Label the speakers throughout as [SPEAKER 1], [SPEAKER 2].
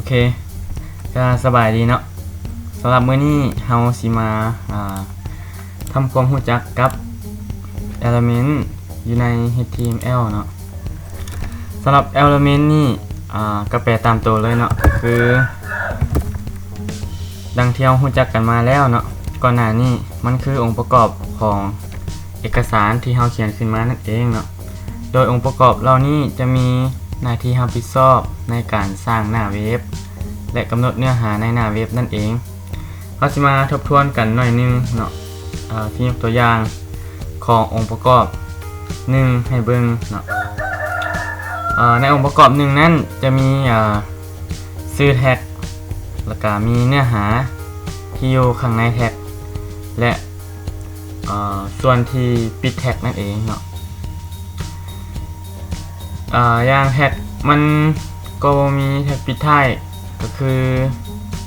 [SPEAKER 1] เคก็สบายดีเนาะสำหรับมื้อนี้เฮาสิมาทำความรู้จักกับ element อยู่ใน HTML เนาะสำหรับ element นี่ก็แปลตามตัวเลยเนาะคือดังที่เรารู้จักกันมาแล้วเนาะก่อนหน้านี้มันคือองค์ประกอบของเอกสารที่เราเขียนขึ้นมานั่นเองเนาะโดยองค์ประกอบเหล่านี้จะมีหน้าที่รับผิดชอบในการสร้างหน้าเว็บและกำหนดเนื้อหาในหน้าเว็บนั่นเองเราจะมาทบทวนกันหน่อยนึงเนาะที่ยกตัวอย่างขององค์ประกอบ1ให้เบิ่งเนาะในองค์ประกอบ1นั้นจะมีชื่อแท็กแล้วก็มีเนื้อหาที่อยู่ข้างในแท็กและส่วนที่ปิดแท็กนั่นเองเนาะอย่างแท็กมันก็มีแท็กปิดท้ายก็คือ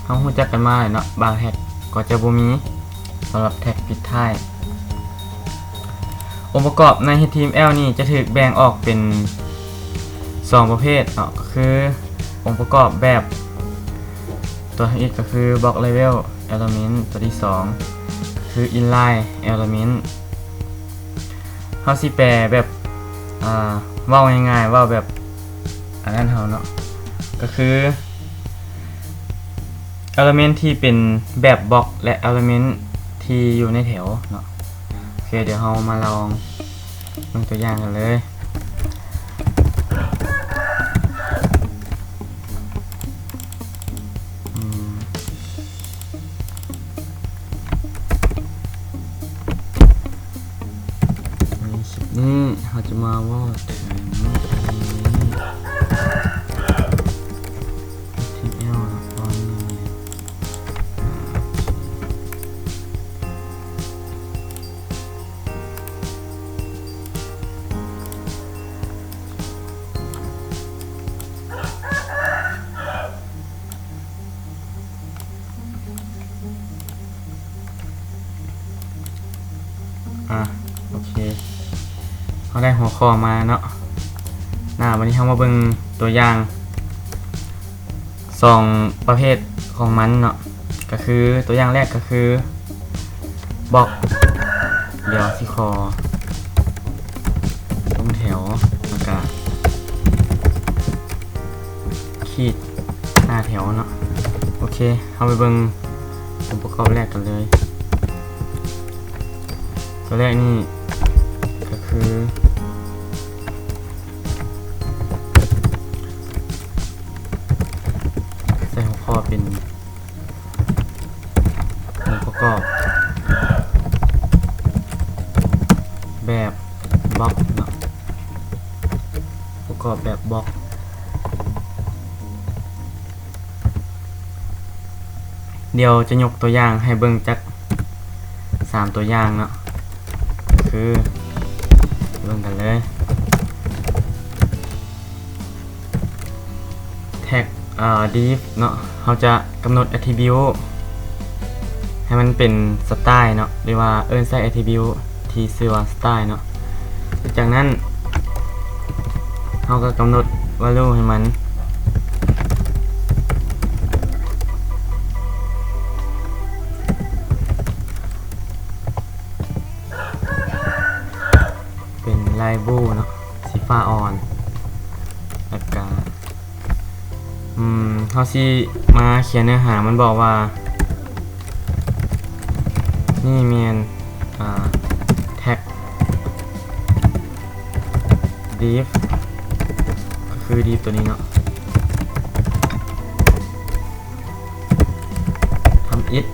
[SPEAKER 1] เรารู้จักกันมาเนาะบางแท็กก็จะบ่มีสำหรับแท็กปิดท้ายองค์ประกอบใน HTML นี่จะถูกแบ่งออกเป็น2ประเภทเนาะก็คือองค์ประกอบแบบตัวที่1ก็คือ block level element ตัวที่2คือ inline element เฮาสิแปลแบบเว้าง่ายๆเว้าแบบอันนั้นเฮาเนาะก็คือ element ที่เป็นแบบบล็อกและ element ที่อยู่ในแถวเนาะโอเคเดี๋ยวเรามาลองเบิ่งตัวอย่างกันเลยนี่เราจะมาว่าถึงHTML ตอนนี้โอเคเราได้หัวข้อมาเนาะวันนี้เรามาเบิ่งตัวอย่าง2ประเภทของมันเนาะก็คือตัวอย่างแรกก็คือบล็อกเดี๋ยวที่คอตรงแถวแล้วก็ขีดหน้าแถวเนาะโอเคเราไปเบิ่งองค์ประกอบแรกกันเลยตัวแรกนี่ก็คือใส่หัวข้อเป็นองค์ประกอบแบบบล็อกเนาะประกอบแบบบล็อกเดี๋ยวจะยกตัวอย่างให้เบิ่งจัก3ตัวอย่างเนาะคือเริ่มกันเลยแท็กdiv เนาะเราจะกำหนด attribute ให้มันเป็นสไตล์เนาะหรือว่าใส่ attribute ที่ชื่อว่าสไตล์เนาะจากนั้นเราก็กำหนด value ให้มันไลบูเนาะสีฟ้าอ่อนแล้วก็เขาสิมาเขียนเนื้อหามันบอกว่านี่เมียนแท็ก div ก็คือ div ตัวนี้เนาะทำ it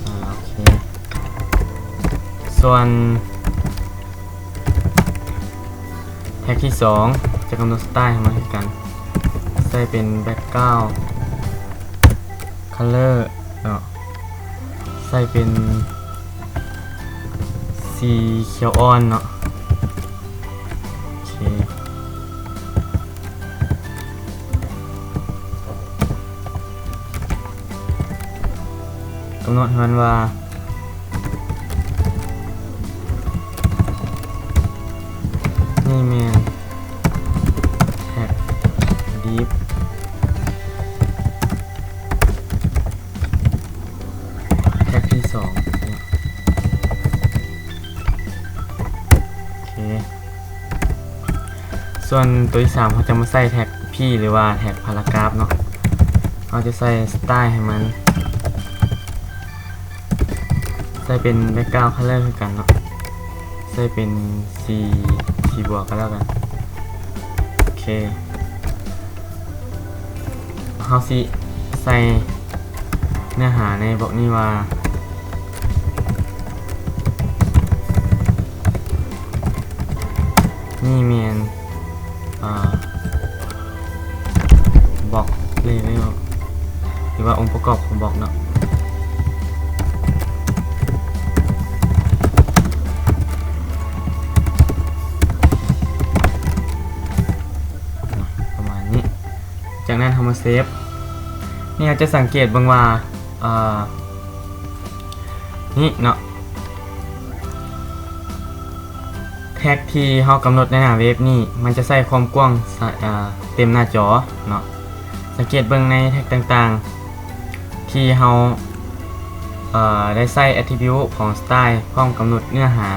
[SPEAKER 1] โอเคส่วนแท็กที่2จะกำหนดสไตล์มาให้กันใส่เป็น background color เนาะใส่เป็นสีเขียวอ่อนเนาะโอเคกำหนดให้มันว่านี่แมนแท็ก div 2โอเคส่วนตัวที่3เขาจะมาใส่แท็กพี่หรือว่าแท็กพารากราฟเนาะเขาจะใส่สไตล์ให้มันใส่เป็นแบ็คกราวด์คัลเลอร์คือกันเนาะใส่เป็นสีบวกก็แล้วกันโอเคเขาสิใส่เนื้อหาในบล็อกนี้ว่านี่เมนบล็อกเลยหรือว่าองค์ประกอบของบล็อกเนาะประมาณนี้จากนั้นทำมาเซฟนี่เราจะสังเกตบางว่านี่เนาะแท็กที่เรากำหนดในหน้าเว็บนี่มันจะใส่ความกว้างเต็มหน้าจอเนาะสังเกตเบิ่งในแท็กต่างๆที่เราได้ใส่ attribute ของสไตล์พร้อมกำหนดเนื้อหา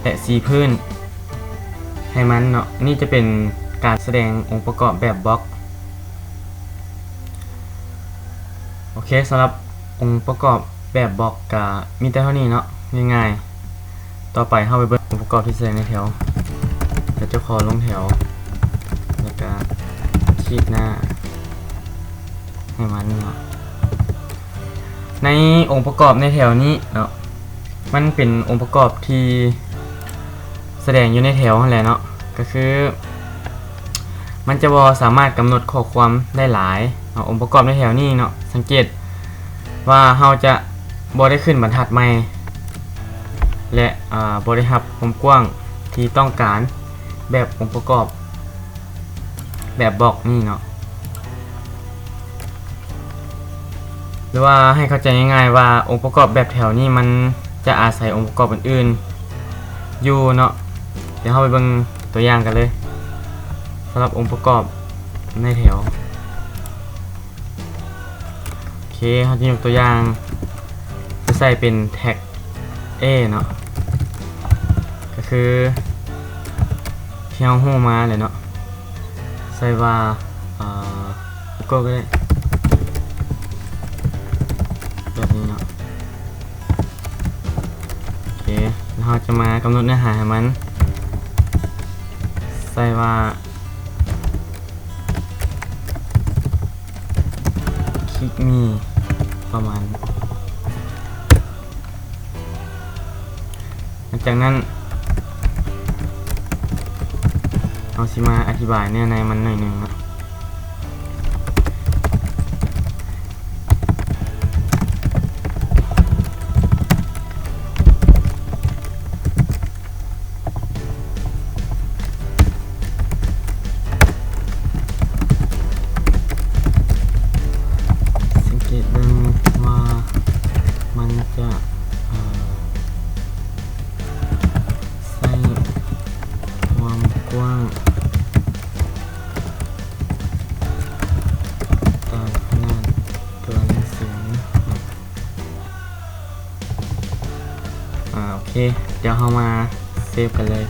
[SPEAKER 1] และสีพื้นให้มันเนาะนี่จะเป็นการแสดงองค์ประกอบแบบบล็อกโอเคสำหรับองค์ประกอบแบบบล็อกก็มีแต่เท่านี้เนาะง่ายๆต่อไปเข้าไปเบิ่งองค์ประกอบที่แสดงในแถวเดี๋ยวจะขอลงแถวแล้วก็ขีดหน้าให้มันเนาะในองค์ประกอบในแถวนี้เนาะมันเป็นองค์ประกอบที่แสดงอยู่ในแถวนั่นแหละเนาะก็คือมันจะสามารถกำหนดข้อความได้หลายองค์ประกอบในแถวนี้เนาะสังเกตว่าเราจะได้ขึ้นบรรทัดใหม่และได้รับความกว้างที่ต้องการแบบองค์ประกอบแบบบล็อกนี่เนาะหรือว่าให้เข้าใจง่ายๆว่าองค์ประกอบแบบแถวนี้มันจะอาศัยองค์ประกอบอื่นๆอยู่เนาะเดี๋ยวเราไปเบิ่งตัวอย่างกันเลยสำหรับองค์ประกอบในแถวโอเคเขาจะยกตัวอย่างจะใส่เป็นแท็ก A เนาะก็คือที่เราหู้มาเลยเนาะใส่ว่าก็ได้แบบนี้เนาะโอเคแล้วเราจะมากำหนดเนื้อหาให้มันใส่ว่าคลิกมีประมาณหลังจากนั้นเอาสิมาอธิบายเนื้อในมันหน่อยหนึ่งนะสังเกตดูว่ามันจะใส่ความกว้างตามขนาดตัวหนังสือโอเคเดี๋ยวเรามาเซฟกันเลย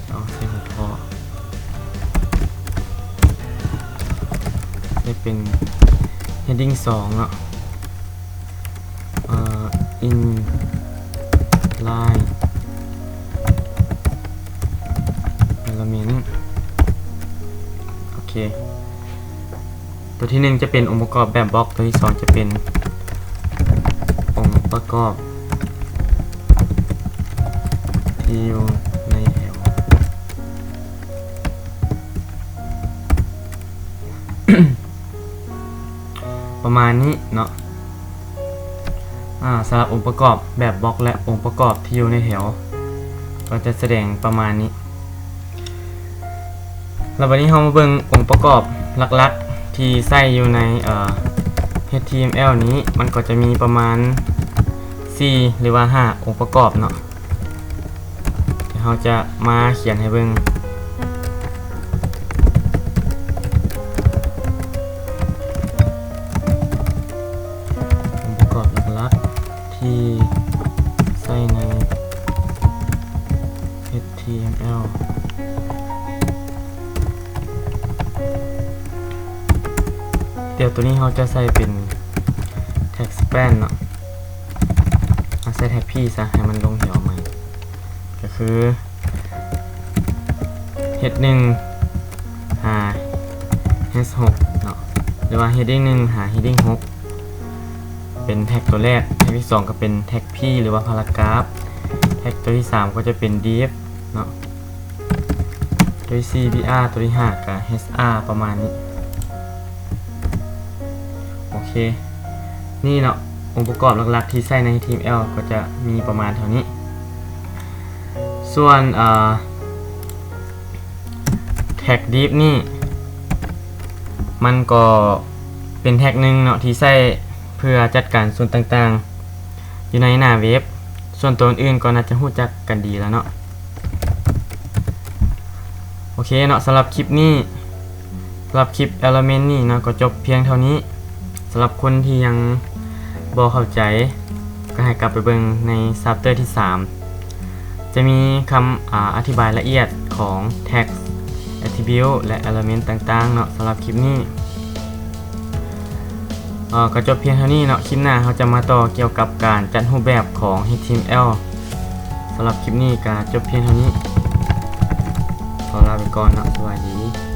[SPEAKER 1] เอาเซฟพอจะเป็น heading 2เนาะin line element โอเคตัวที่1จะเป็นองค์ประกอบแบบบล็อกตัวที่2จะเป็นองค์ประกอบที่อยู่ในแถว ประมาณนี้เนาะสำหรับองค์ประกอบแบบบล็อกและองค์ประกอบที่อยู่ในแถวก็จะแสดงประมาณนี้แล้ววันนี้เรามาเบิ่งองค์ประกอบหลักๆที่ใส่อยู่ในHTML นี้มันก็จะมีประมาณ4หรือว่า5องค์ประกอบเนาะเดี๋ยวเราจะมาเขียนให้เบิ่ง ที่ใส่ใน HTML เดี๋ยวตัวนี้เราจะใส่เป็น tag span เนาะเอาใส่ tag p ซะให้มันลงแถวใหม่ก็คือ h1 หา h6 เนาะหรือว่า heading 1หา heading 6เป็นแท็กตัวแรกแท็กที่2ก็เป็นแท็ก p หรือว่า paragraph แท็กตัวที่3ก็จะเป็น div เนาะตัวที่4 br ตัวที่5ก็ hr ประมาณนี้โอเคนี่เนาะองค์ประกอบหลักๆที่ใส่ใน HTML ก็จะมีประมาณเท่านี้ส่วนแท็ก div นี่มันก็เป็นแท็กหนึ่งเนาะที่ใส่เพื่อจัดการส่วนต่างๆอยู่ในหน้าเว็บส่วนตัวอื่นก็น่าจะรู้จักกันดีแล้วเนาะโอเคเนาะสำหรับคลิปนี้สำหรับคลิป element นี่เนาะก็จบเพียงเท่านี้สำหรับคนที่ยังบ่เข้าใจก็ให้กลับไปเบิ่งใน chapter ที่ 3จะมีคำอธิบายละเอียดของ tag attribute และ element ต่างๆเนาะสำหรับคลิปนี้ก็จบเพียงเท่านี้เนาะคลิปหน้าเขาจะมาต่อเกี่ยวกับการจัดรูปแบบของ HTML สำหรับคลิปนี้ก็จบเพียงเท่านี้ขอลาไปก่อนเนาะสวัสดี